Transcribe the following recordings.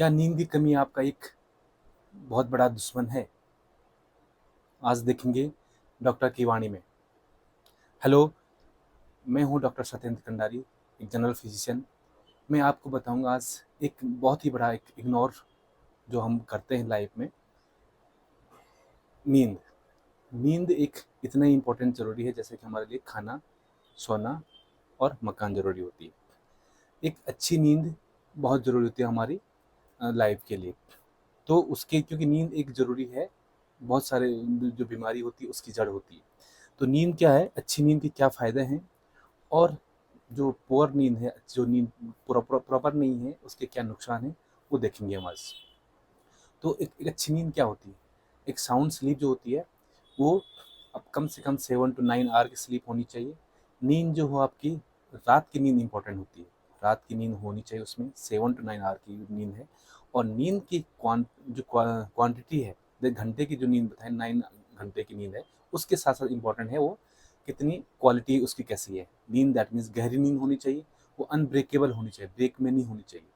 क्या नींद की कमी आपका एक बहुत बड़ा दुश्मन है? आज देखेंगे डॉक्टर की वाणी में। हेलो, मैं हूं डॉक्टर सत्येंद्र कंडारी, एक जनरल फिजिशियन। मैं आपको बताऊंगा आज एक बहुत ही बड़ा एक इग्नोर जो हम करते हैं लाइफ में, नींद। नींद एक इतना ही इम्पोर्टेंट ज़रूरी है जैसे कि हमारे लिए खाना, सोना और मकान ज़रूरी होती है। एक अच्छी नींद बहुत ज़रूरी होती है हमारी लाइफ के लिए। तो उसके क्योंकि नींद एक ज़रूरी है, बहुत सारे जो बीमारी होती है उसकी जड़ होती है। तो नींद क्या है, अच्छी नींद के क्या फ़ायदे हैं, और जो पुअर नींद है, जो नींद प्रॉपर नहीं है, उसके क्या नुकसान हैं, वो देखेंगे हम आज। तो एक अच्छी नींद क्या होती है? एक साउंड स्लीप जो होती है, वो अब कम से कम 7 to 9 आवर की स्लीप होनी चाहिए। नींद जो हो आपकी, रात की नींद इंपॉर्टेंट होती है। रात की नींद होनी चाहिए, उसमें 7 to 9 आवर की नींद है। और नींद की क्वांटिटी है, देख घंटे की जो नींद बताए, 9 घंटे की नींद है, उसके साथ साथ इम्पोर्टेंट है वो कितनी क्वालिटी उसकी कैसी है। नींद दैट मीन्स गहरी नींद होनी चाहिए, वो अनब्रेकेबल होनी चाहिए, ब्रेक में नहीं होनी चाहिए।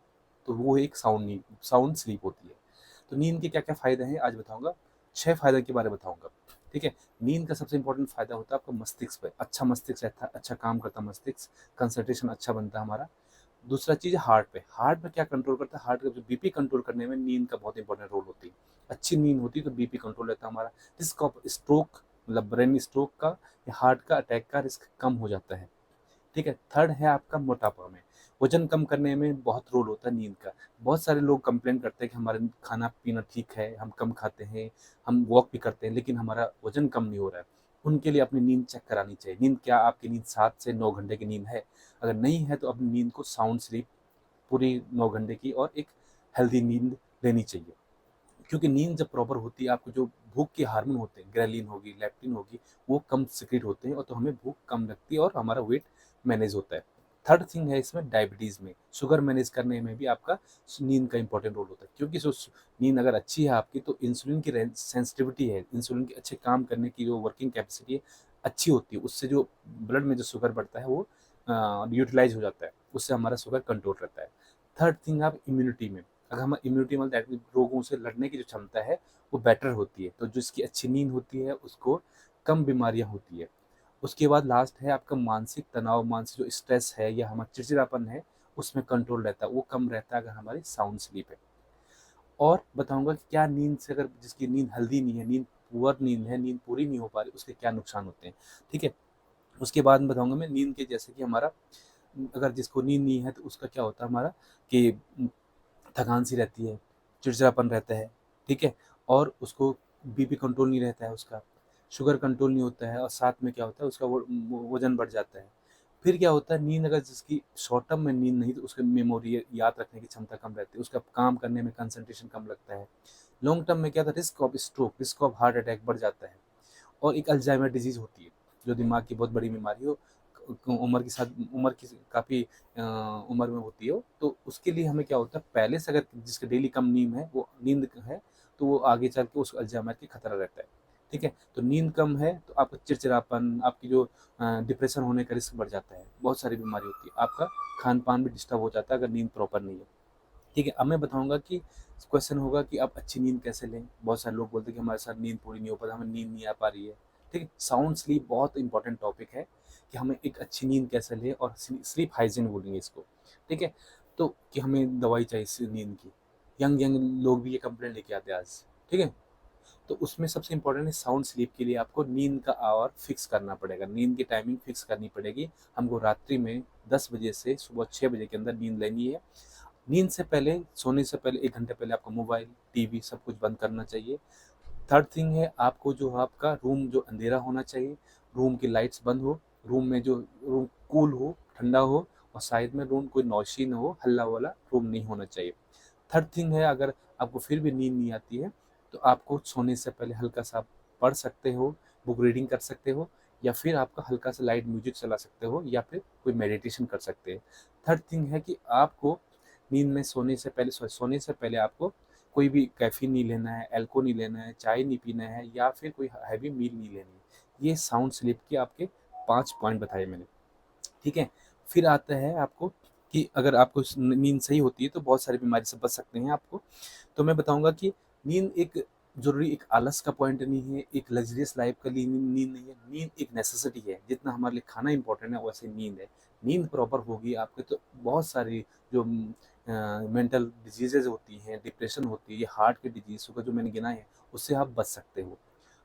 तो वो एक साउंड नींद, साउंड स्लीप होती है। तो नींद के क्या क्या फ़ायदे हैं आज बताऊंगा। 6 फ़ायदे के बारे में बताऊंगा। ठीक है। नींद का सबसे इंपॉर्टेंट फ़ायदा होता है आपका मस्तिष्क पे, अच्छा मस्तिष्क रहता है, अच्छा काम करता है मस्तिष्क, कंसंट्रेशन अच्छा बनता है हमारा। दूसरा चीज़ है हार्ट पे। हार्ट पे क्या कंट्रोल करता है? हार्ट का जो बीपी कंट्रोल करने में नींद का बहुत इंपॉर्टेंट रोल होती है। अच्छी नींद होती है तो बीपी कंट्रोल रहता है हमारा। रिस्क ऑफ स्ट्रोक, मतलब ब्रेन स्ट्रोक का या हार्ट का अटैक का रिस्क कम हो जाता है। ठीक है। थर्ड है आपका मोटापा में, वजन कम करने में बहुत रोल होता है नींद का। बहुत सारे लोग कंप्लेन करते हैं कि हमारा खाना पीना ठीक है, हम कम खाते हैं, हम वॉक भी करते हैं, लेकिन हमारा वजन कम नहीं हो रहा है। उनके लिए अपनी नींद चेक करानी चाहिए। नींद क्या आपकी नींद 7 से 9 घंटे की नींद है? अगर नहीं है तो अपनी नींद को साउंड स्लीप, पूरी 9 घंटे की और एक हेल्दी नींद लेनी चाहिए। क्योंकि नींद जब प्रॉपर होती है, आपको जो भूख के हार्मोन होते हैं, ग्रेलिन होगी, लेप्टिन होगी, वो कम सिक्रीट होते हैं, और तो हमें भूख कम लगती है और हमारा वेट मैनेज होता है। थर्ड थिंग है इसमें, डायबिटीज़ में, शुगर मैनेज करने में भी आपका नींद का इंपॉर्टेंट रोल होता है। क्योंकि नींद अगर अच्छी है आपकी, तो इंसुलिन की सेंसिटिविटी है, इंसुलिन के अच्छे काम करने की जो वर्किंग कैपेसिटी है अच्छी होती है। उससे जो ब्लड में जो शुगर बढ़ता है वो यूटिलाइज हो जाता है, उससे हमारा शुगर कंट्रोल रहता है। थर्ड थिंग, आप इम्यूनिटी में, अगर हमारा इम्यूनिटी मतलब दैट मीन रोगों से लड़ने की जो क्षमता है वो बेटर होती है। तो जिसकी अच्छी नींद होती है उसको कम बीमारियां होती है। उसके बाद लास्ट है आपका मानसिक तनाव, मानसिक जो स्ट्रेस है या हमारा चिड़चिड़ापन है, उसमें कंट्रोल रहता है, वो कम रहता है अगर हमारी साउंड स्लीप है। और बताऊंगा कि क्या नींद से, अगर जिसकी नींद हेल्दी नहीं है, नींद पुअर नींद है, नींद पूरी नहीं हो पा रही, उसके क्या नुकसान होते हैं। ठीक है। उसके बाद में बताऊंगा मैं नींद के, जैसे कि हमारा, अगर जिसको नींद नहीं है तो उसका क्या होता है हमारा, कि थकान सी रहती है, चिड़चिड़ापन रहता है। ठीक है। और उसको बीपी कंट्रोल नहीं रहता है उसका, शुगर कंट्रोल नहीं होता है, और साथ में क्या होता है उसका वजन बढ़ जाता है। फिर क्या होता है, नींद अगर जिसकी शॉर्ट टर्म में नींद नहीं, तो उसकी मेमोरी, याद रखने की क्षमता कम रहती है, उसका काम करने में कंसंट्रेशन कम लगता है। लॉन्ग टर्म में क्या था, risk of stroke, risk of heart attack बढ़ जाता है। और एक अल्जाइमर डिजीज़ होती है, जो दिमाग की बहुत बड़ी बीमारी हो, उम्र के साथ, उम्र की काफ़ी उम्र में होती है वो। तो उसके लिए हमें क्या होता है, पहले से अगर जिसकी डेली कम नींद है, तो वो आगे चल के उसको अल्जाइमर की खतरा रहता है। ठीक है। तो नींद कम है तो आपका चिड़चिड़ापन, आपकी जो डिप्रेशन होने का रिस्क बढ़ जाता है, बहुत सारी बीमारी होती है, आपका खान पान भी डिस्टर्ब हो जाता है अगर नींद प्रॉपर नहीं है। ठीक है। अब मैं बताऊंगा कि क्वेश्चन होगा कि आप अच्छी नींद कैसे लें। बहुत सारे लोग बोलते हैं कि हमारे साथ नींद पूरी नहीं हो पा रही, हमें नींद नहीं आ पा रही है। ठीक है। साउंड स्लीप बहुत इंपॉर्टेंट टॉपिक है कि हमें एक अच्छी नींद कैसे लें, और स्लीप हाइजीन बोलेंगे इसको। ठीक है। तो कि हमें दवाई चाहिए नींद की, यंग यंग लोग भी ये कंप्लेंट लेके आते हैं आज। ठीक है। तो उसमें सबसे इंपॉर्टेंट है, साउंड स्लीप के लिए आपको नींद का आवर फिक्स करना पड़ेगा, नींद की टाइमिंग फिक्स करनी पड़ेगी। हमको रात्रि में 10 बजे से सुबह 6 बजे के अंदर नींद लेनी है। नींद से पहले, सोने से पहले 1 घंटे पहले आपको मोबाइल, टीवी सब कुछ बंद करना चाहिए। थर्ड थिंग है, आपको जो आपका रूम जो अंधेरा होना चाहिए, रूम की लाइट्स बंद हो, रूम में जो रूम कूल हो, ठंडा हो, और साइड में रूम कोई नौशी ना हो, हल्ला वाला रूम नहीं होना चाहिए। थर्ड थिंग है, अगर आपको फिर भी नींद नहीं आती है, तो आपको सोने से पहले हल्का सा पढ़ सकते हो, बुक रीडिंग कर सकते हो, या फिर आपका हल्का सा लाइट म्यूजिक चला सकते हो, या फिर कोई मेडिटेशन कर सकते हैं। थर्ड थिंग है कि आपको नींद में सोने से पहले आपको कोई भी कैफ़ीन नहीं लेना है, अल्कोहल नहीं लेना है, चाय नहीं पीना है, या फिर कोई हैवी मील नहीं लेनी है। ये साउंड स्लीप के आपके 5 पॉइंट बताए मैंने। ठीक है। फिर आता है आपको कि अगर आपको नींद सही होती है तो बहुत सारी बीमारी से बच सकते हैं आपको। तो मैं बताऊंगा कि नींद एक जरूरी एक आलस का पॉइंट नहीं है, एक लग्जरियस लाइफ का लिए नींद नहीं है। नींद एक नेसेसिटी है, जितना हमारे लिए खाना इंपॉर्टेंट है वैसे नींद है। नींद प्रॉपर होगी आपके तो बहुत सारी जो मेंटल डिजीजेज होती हैं, डिप्रेशन होती है, हार्ट की डिजीज का जो मैंने गिना है, उससे आप बच सकते हो।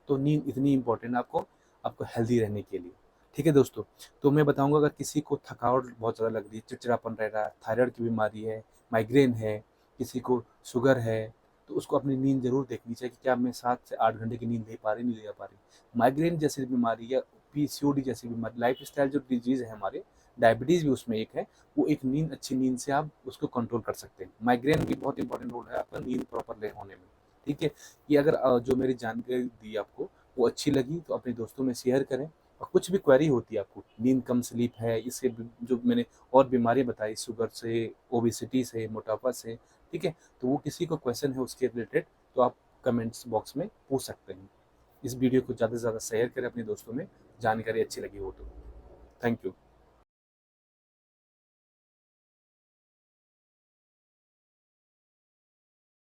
तो नींद इतनी इंपॉर्टेंट है आपको आपको हेल्दी रहने के लिए। ठीक है दोस्तों, तो मैं बताऊंगा अगर किसी को थकावट बहुत ज़्यादा लग रही है, चिड़चिड़ापन रह रहा है, थायराइड की बीमारी है, माइग्रेन है, किसी को शुगर है, तो उसको अपनी नींद जरूर देखनी चाहिए कि क्या मैं 7 से 8 घंटे की नींद ले पा रही नहीं ले पा रही। माइग्रेन जैसी बीमारी या पीसीओडी जैसी बीमारी, लाइफ स्टाइल जो डिजीज है हमारे, डायबिटीज़ भी उसमें एक है, वो एक नींद अच्छी नींद से आप उसको कंट्रोल कर सकते हैं। माइग्रेन भी बहुत इंपॉर्टेंट रोल है आपका नींद प्रॉपर ले होने में। ठीक है, ये अगर जो मेरी जानकारी दी आपको वो अच्छी लगी तो अपने दोस्तों में शेयर करें। और कुछ भी क्वेरी होती है आपको, नींद कम स्लीप है, इससे जो मैंने और बीमारियां बताई, शुगर से, ओबिसिटी से, मोटापा से, ठीक है, तो वो किसी को क्वेश्चन है उसके रिलेटेड तो आप कमेंट्स बॉक्स में पूछ सकते हैं। इस वीडियो को ज़्यादा से ज़्यादा शेयर करें अपने दोस्तों में, जानकारी अच्छी लगी हो तो। Thank you.